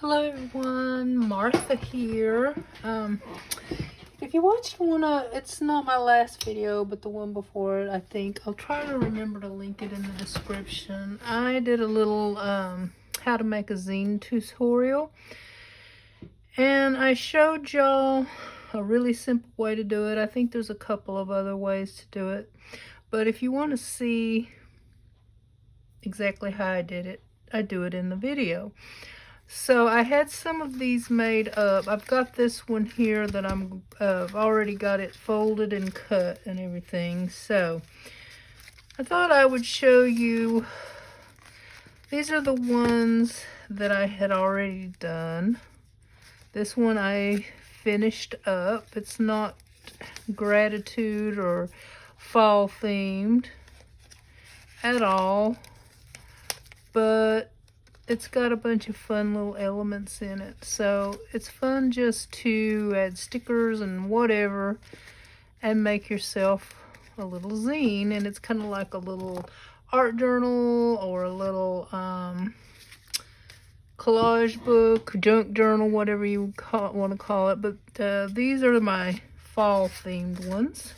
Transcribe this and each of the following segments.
Hello everyone, Martha here. If you watched it's not my last video, but the one before it, I think. I'll try to remember to link it in the description. I did a little how to make a zine tutorial. And I showed y'all a really simple way to do it. I think there's a couple of other ways to do it. But if you want to see exactly how I did it, I do it in the video. So I had some of these made up. I've got this one here that I've already got it folded and cut and everything. So I thought I would show you. These are the ones that I had already done. This one I finished up. It's not gratitude or fall themed at all, but it's got a bunch of fun little elements in it. So it's fun just to add stickers and whatever and make yourself a little zine. And it's kind of like a little art journal or a little collage book, junk journal, whatever you want to call it. But these are my fall themed ones.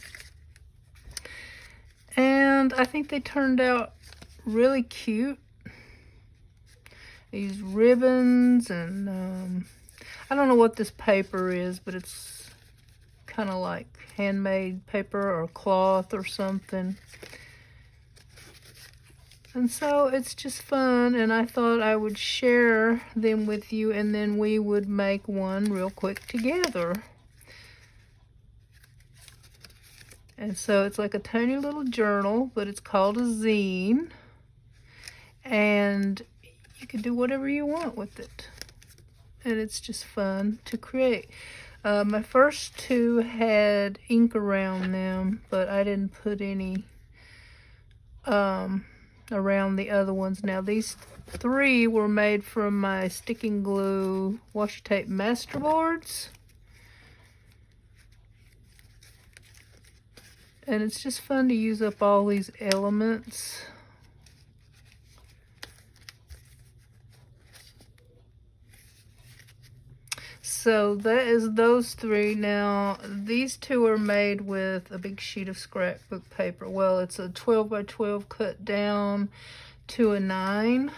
And I think they turned out really cute. These ribbons and I don't know what this paper is, but it's kind of like handmade paper or cloth or something. And so it's just fun, and I thought I would share them with you, and then we would make one real quick together. And so it's like a tiny little journal, but it's called a zine. And you can do whatever you want with it. And it's just fun to create. My first two had ink around them, but I didn't put any around the other ones. Now these three were made from my sticking glue washi tape masterboards. And it's just fun to use up all these elements. So that is those three. Now these two are made with a big sheet of scrapbook paper. Well, it's a 12 by 12 cut down to a 9.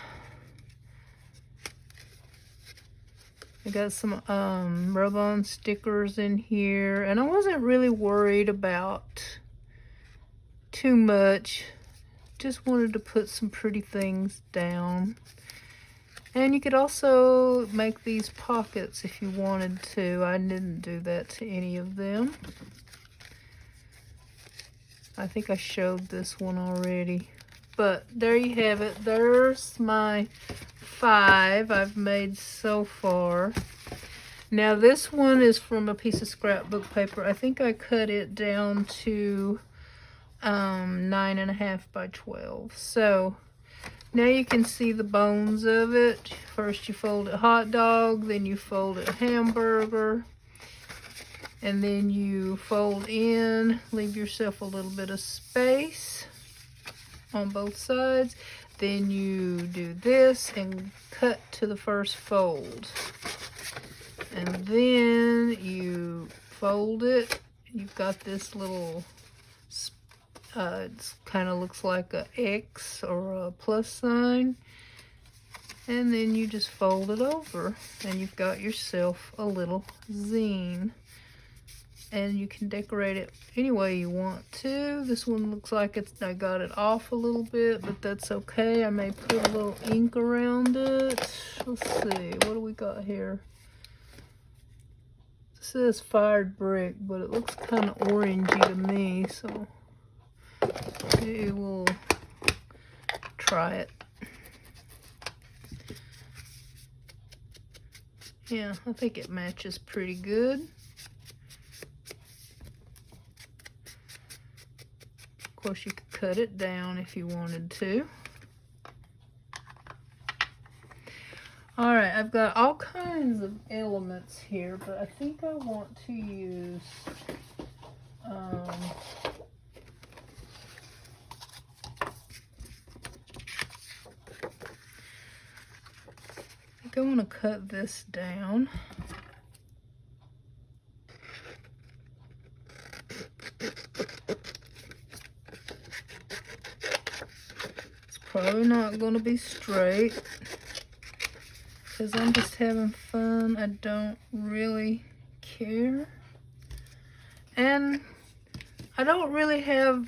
I got some rub-on stickers in here, and I wasn't really worried about too much. Just wanted to put some pretty things down. And you could also make these pockets if you wanted to. I didn't do that to any of them. I think I showed this one already. But there you have it. There's my 5 I've made so far. Now this one is from a piece of scrapbook paper. I think I cut it down to 9.5 by 12. So now you can see the bones of it. First you fold it hot dog, then you fold it hamburger, and then you fold in, leave yourself a little bit of space on both sides. Then you do this and cut to the first fold. And then you fold it. You've got this little it kind of looks like a X or a plus sign, and then you just fold it over and you've got yourself a little zine. And you can decorate it any way you want to. This one looks like I got it off a little bit, but that's okay. I may put a little ink around it. Let's see, what do we got here? It says fired brick, but it looks kind of orangey to me, so we will try it. Yeah, I think it matches pretty good. Of course, you could cut it down if you wanted to. All right, I've got all kinds of elements here, but I think I want to use think I want to cut this down. It's probably not going to be straight because I'm just having fun. I don't really care. And I don't really have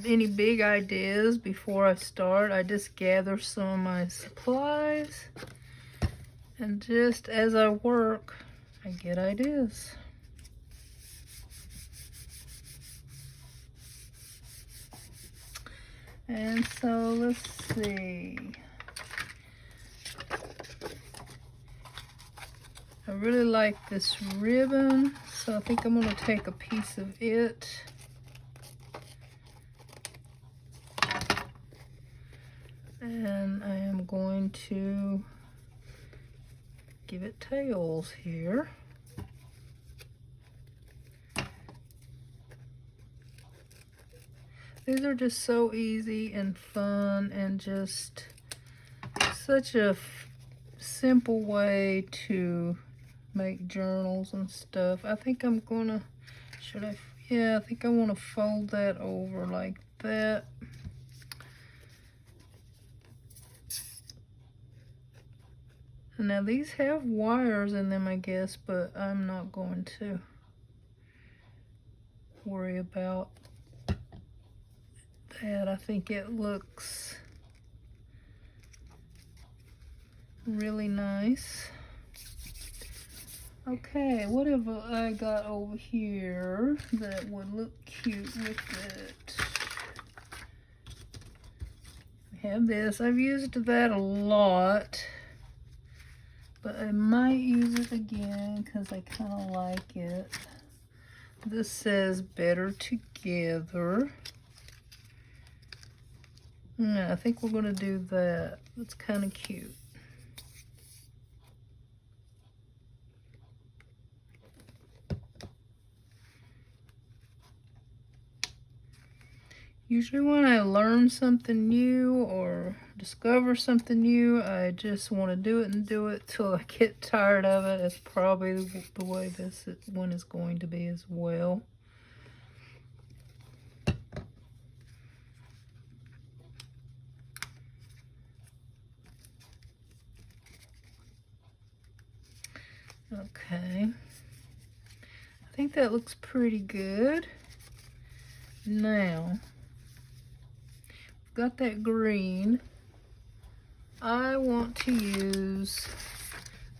any big ideas before I start. I just gather some of my supplies, and just as I work, I get ideas. And so let's see. I really like this ribbon, so I think I'm going to take a piece of it. And I am going to give it tails here. These are just so easy and fun, and just such a simple way to make journals and stuff. I think I'm gonna, I think I want to fold that over like that. Now these have wires in them, I guess, but I'm not going to worry about that. I think it looks really nice. Okay, what have I got over here that would look cute with it? We have this. I've used that a lot, but I might use it again because I kind of like it. This says better together. Yeah, I think we're going to do that. That's kind of cute. Usually when I learn something new or discover something new, I just want to do it and do it till I get tired of it. It's probably the way this one is going to be as well. Okay. I think that looks pretty good. Now, got that green. I want to use,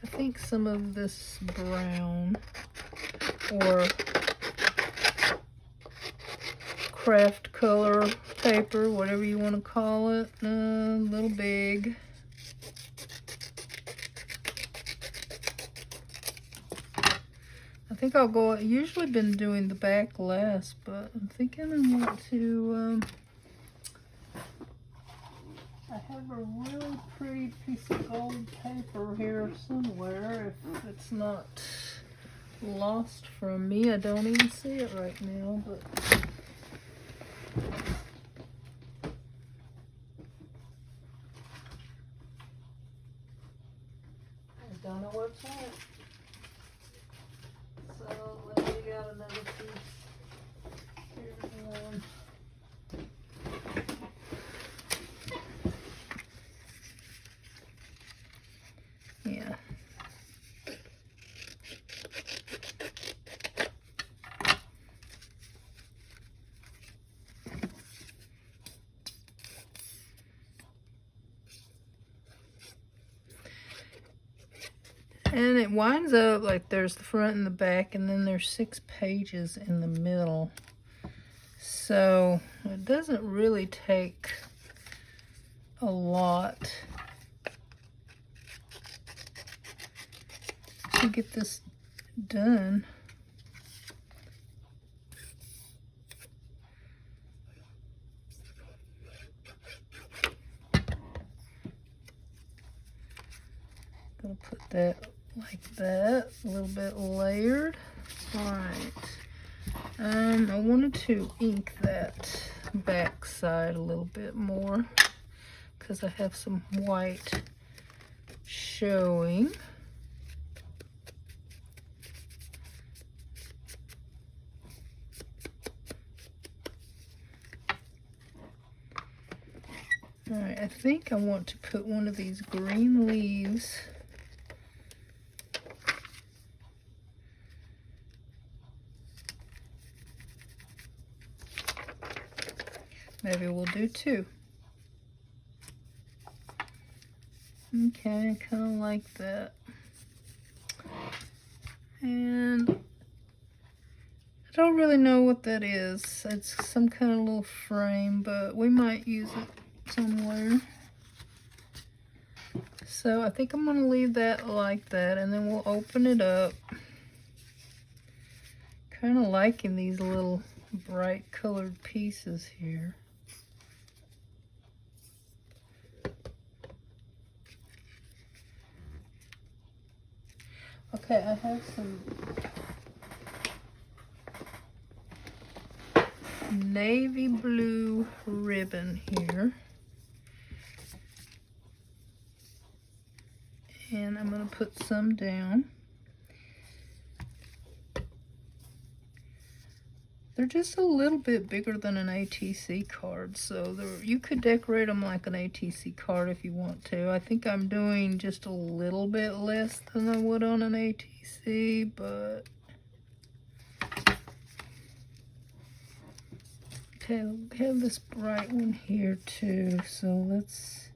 I think, some of this brown or craft color paper, whatever you want to call it. A little big. I think I'll go, usually been doing the back last, but I'm thinking I want to, I have a really pretty piece of gold paper here somewhere. If it's not lost from me, I don't even see it right now, but I don't know where it's at. So let me get another piece. Here's one. Yeah. And it winds up like there's the front and the back, and then there's 6 pages in the middle. So it doesn't really take a lot to get this done. Gonna put that like that, a little bit layered. All right. I wanted to ink that back side a little bit more because I have some white showing. All right, I think I want to put one of these green leaves maybe we'll do 2. Okay, I kind of like that. And I don't really know what that is. It's some kind of little frame, but we might use it somewhere. So I think I'm going to leave that like that, and then we'll open it up. Kind of liking these little bright colored pieces here. Okay, I have some navy blue ribbon here. And I'm going to put some down. They're just a little bit bigger than an ATC card, so you could decorate them like an ATC card if you want to. I think I'm doing just a little bit less than I would on an ATC, but... Okay, we have this bright one here too, so let's...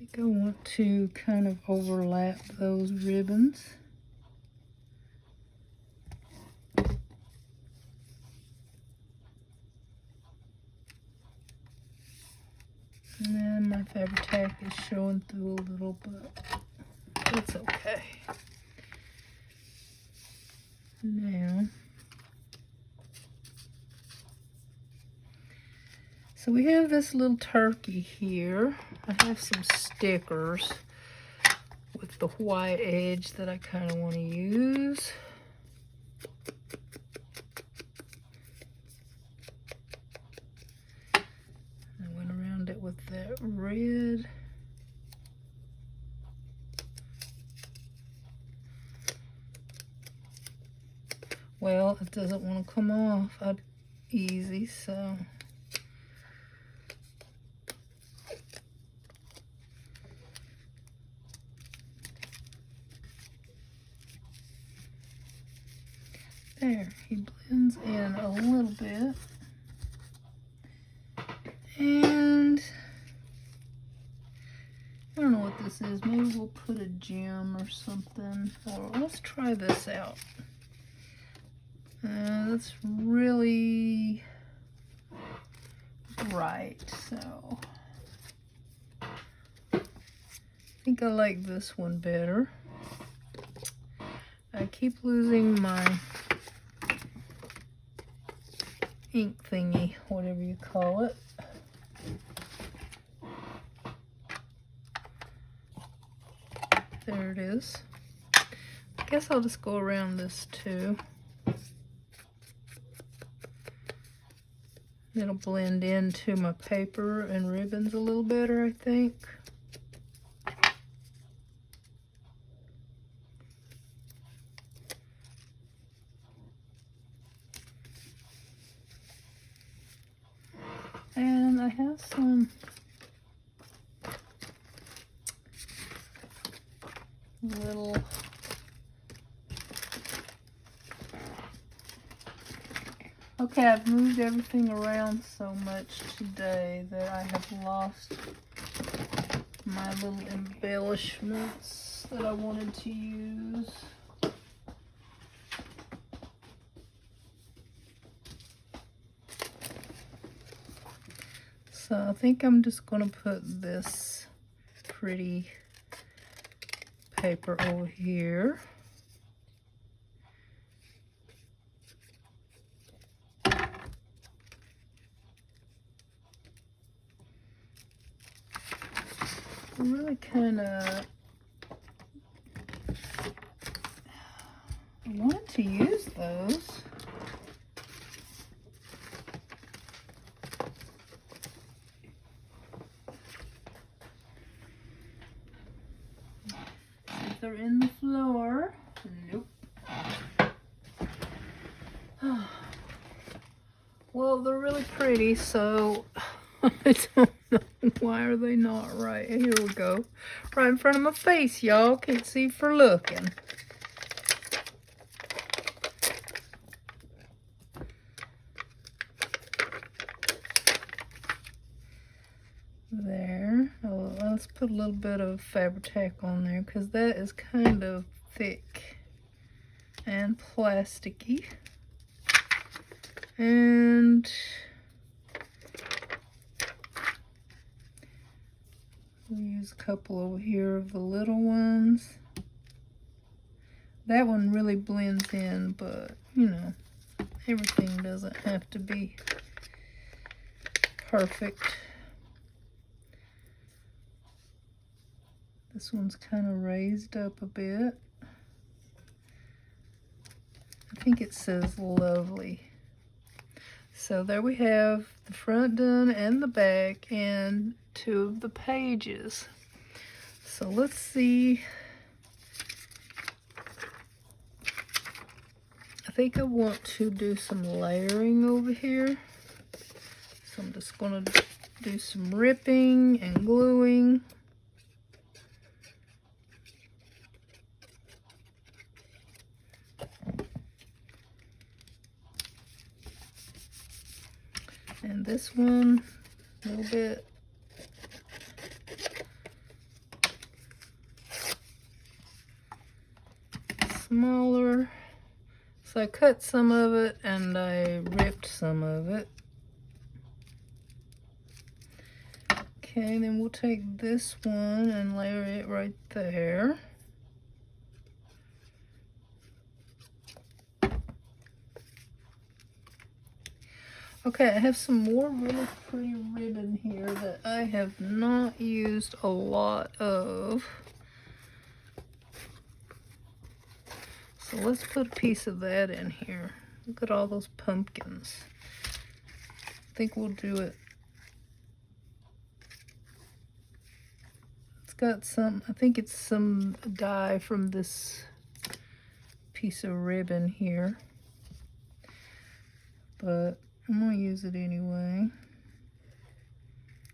I think I want to kind of overlap those ribbons. And my Fabri-Tac is showing through a little, but it's okay. Now, so we have this little turkey here. I have some stickers with the white edge that I kind of want to use. I went around it with that red. Well, it doesn't want to come off easy, so... There, he blends in a little bit. And I don't know what this is. Maybe we'll put a gem or something. Or let's try this out. That's really bright, so I think I like this one better. I keep losing my ink thingy, whatever you call it. There it is. I guess I'll just go around this too. It'll blend into my paper and ribbons a little better, I think. And I have some little okay, I've moved everything around so much today that I have lost my little embellishments that I wanted to use. So I think I'm just going to put this pretty paper over here. I'm really kind of wanted to use those. they're in the floor. Nope. Well, they're really pretty, so I don't know. Why are they not right? Here we go. Right in front of my face, y'all. Can't see for looking. There. Oh, let's put a little bit of Fabri-Tac on there because that is kind of thick and plasticky. And we'll use a couple over here of the little ones. That one really blends in, but you know, everything doesn't have to be perfect. This one's kind of raised up a bit. I think it says lovely. So there we have the front done and the back and 2 of the pages. So let's see. I think I want to do some layering over here. So I'm just going to do some ripping and gluing. And this one, a little bit. Smaller. So I cut some of it and I ripped some of it. Okay, then we'll take this one and layer it right there. Okay, I have some more really pretty ribbon here that I have not used a lot of. So let's put a piece of that in here. Look at all those pumpkins. I think we'll do it. It's got some, I think it's some dye from this piece of ribbon here. But I'm going to use it anyway,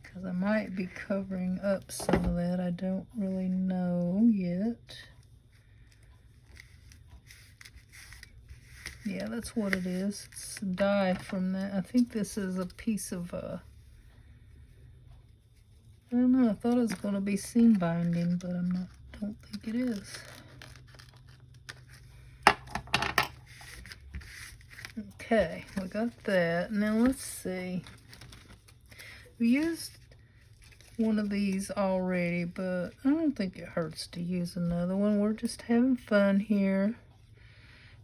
because I might be covering up some of that. I don't really know yet. Yeah, that's what it is. It's dye from that. I think this is a piece of, I don't know, I thought it was going to be seam binding, but don't think it is. Okay, we got that. Now let's see. We used one of these already, but I don't think it hurts to use another one. We're just having fun here.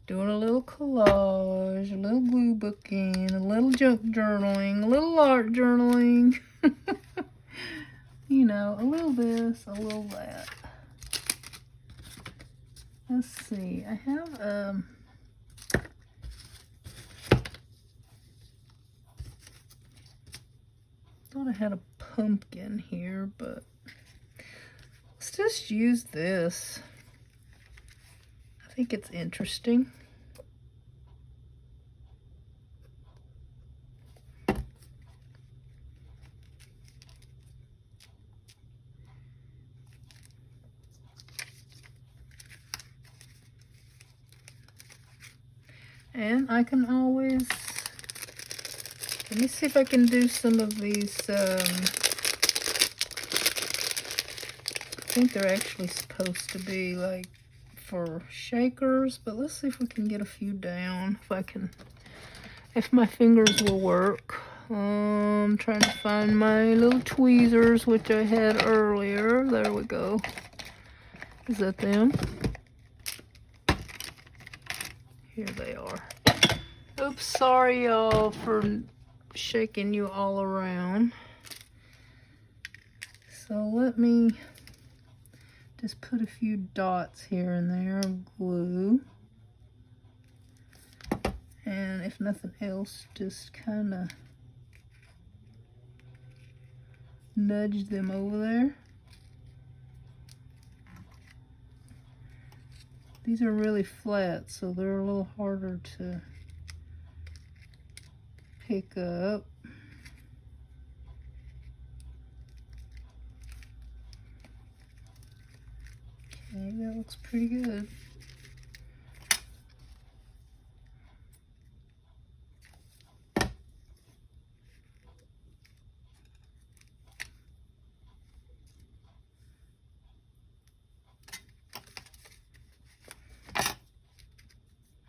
Doing a little collage, a little glue booking, a little junk journaling, a little art journaling. You know, a little this, a little that. Let's see. I have, thought I had a pumpkin here, but let's just use this. I think it's interesting. And I can always, let me see if I can do some of these, I think they're actually supposed to be like for shakers, but let's see if we can get a few down, if my fingers will work. I'm trying to find my little tweezers, which I had earlier. There we go. Is that them? Here they are. Oops, sorry y'all for shaking you all around. So let me just put a few dots here and there of glue. And if nothing else, just kind of nudge them over there. These are really flat, so they're a little harder to pick up. Okay, that looks pretty good.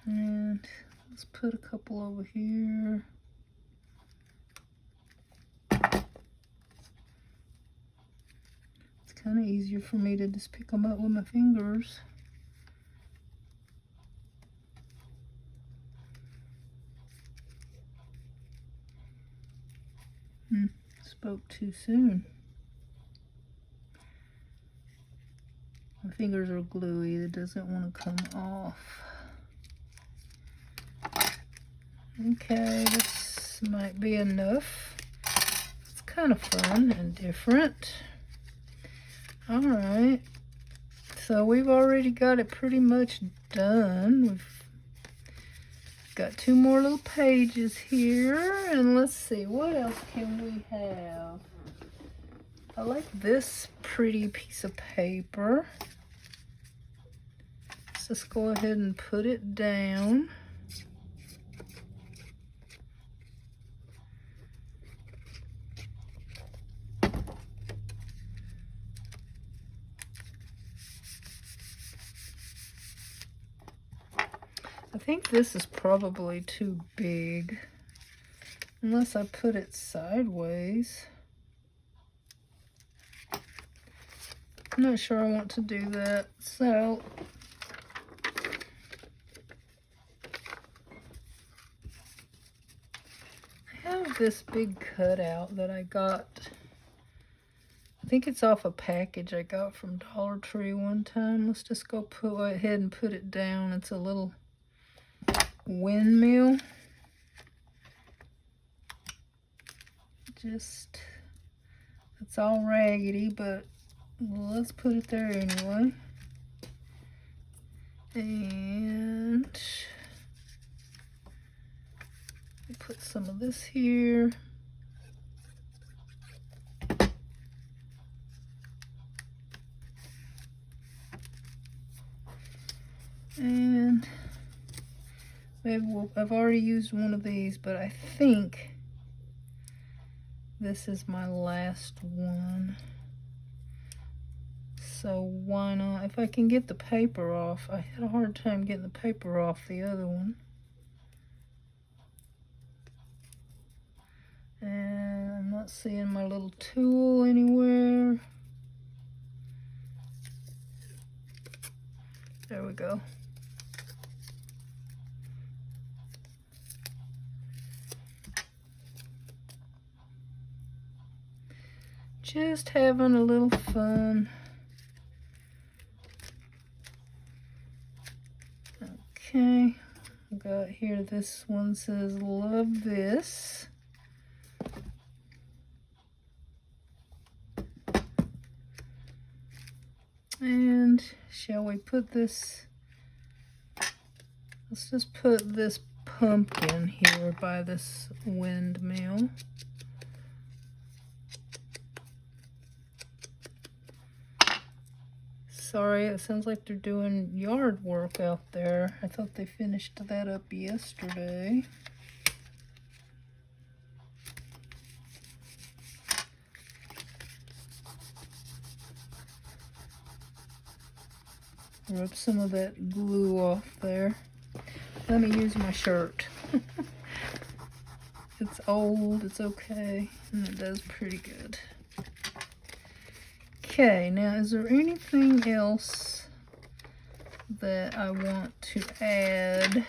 And let's put a couple over here. It's kind of easier for me to just pick them up with my fingers. Spoke too soon. My fingers are gluey. It doesn't want to come off. Okay, this might be enough. It's kind of fun and different. All right. So we've already got it pretty much done. We've got 2 more little pages here, and let's see, what else can we have? I like this pretty piece of paper. Let's just go ahead and put it down. I think this is probably too big, unless I put it sideways. I'm not sure I want to do that, so I have this big cutout that I got. I think it's off a package I got from Dollar Tree one time. Let's just go ahead and put it down. It's a little windmill. Just, it's all raggedy, but let's put it there anyway. And we'll put some of this here. And I've already used one of these, but I think this is my last one. So why not? If I can get the paper off. I had a hard time getting the paper off the other one. And I'm not seeing my little tool anywhere. There we go. Just having a little fun. Okay, I got here, this one says, love this. And shall we put this, let's just put this pumpkin here by this windmill. Sorry, it sounds like they're doing yard work out there. I thought they finished that up yesterday. Rub some of that glue off there. Let me use my shirt. It's old, it's okay, and it does pretty good. Okay, now is there anything else that I want to add?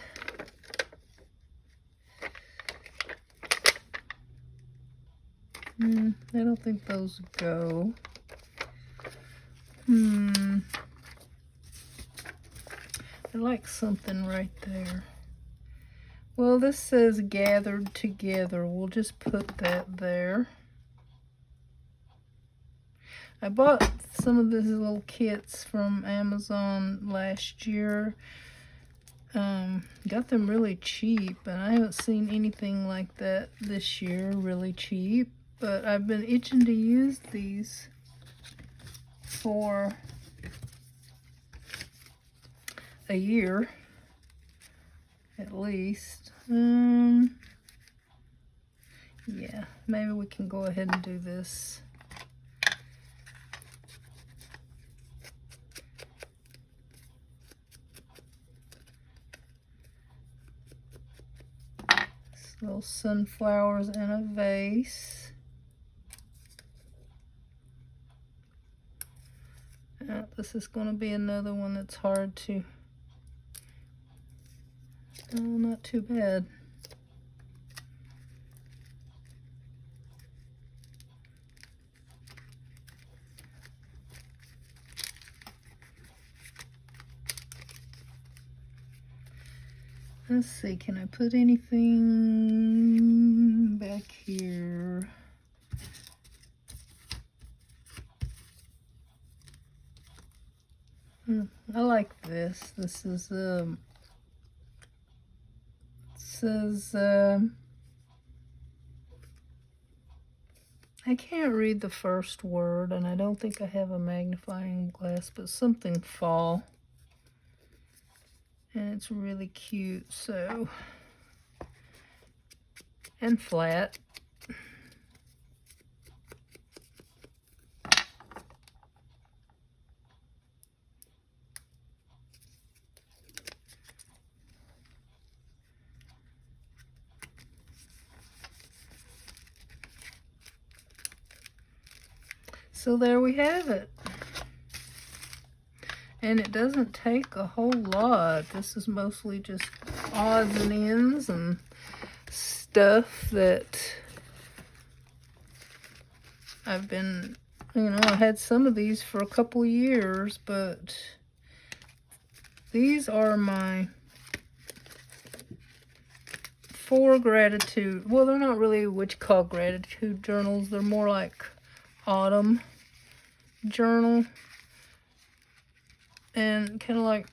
I don't think those go. I like something right there. Well, this says gathered together. We'll just put that there. I bought some of these little kits from Amazon last year. Got them really cheap, and I haven't seen anything like that this year, really cheap. But I've been itching to use these for a year, at least. Yeah, maybe we can go ahead and do this. Little sunflowers in a vase. This is going to be another one that's hard to... Oh, not too bad. Let's see, can I put anything back here? I like this. This is, it says, I can't read the first word, and I don't think I have a magnifying glass, but something fall. And it's really cute, so, and flat. So there we have it. And it doesn't take a whole lot. This is mostly just odds and ends and stuff that I've been, I had some of these for a couple years, but these are my 4 gratitude. Well, they're not really what you call gratitude journals. They're more like autumn journal. And kind of like,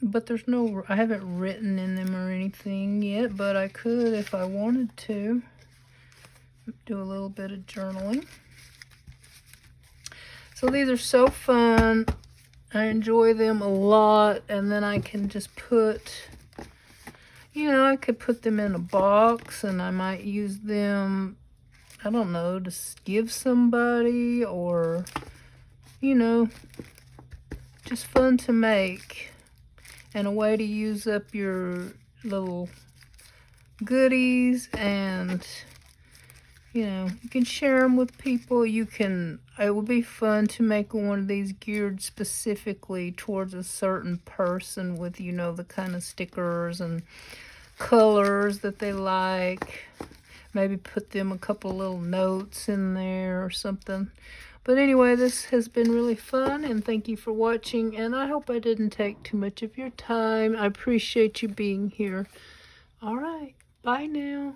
but there's no, I haven't written in them or anything yet, but I could if I wanted to do a little bit of journaling. So these are so fun. I enjoy them a lot, and then I can just put, I could put them in a box, and I might use them, I don't know, to give somebody, or, just fun to make, and a way to use up your little goodies, and you can share them with people. It would be fun to make one of these geared specifically towards a certain person with the kind of stickers and colors that they like. Maybe put them a couple little notes in there or something. But anyway, this has been really fun, and thank you for watching, and I hope I didn't take too much of your time. I appreciate you being here. All right, bye now.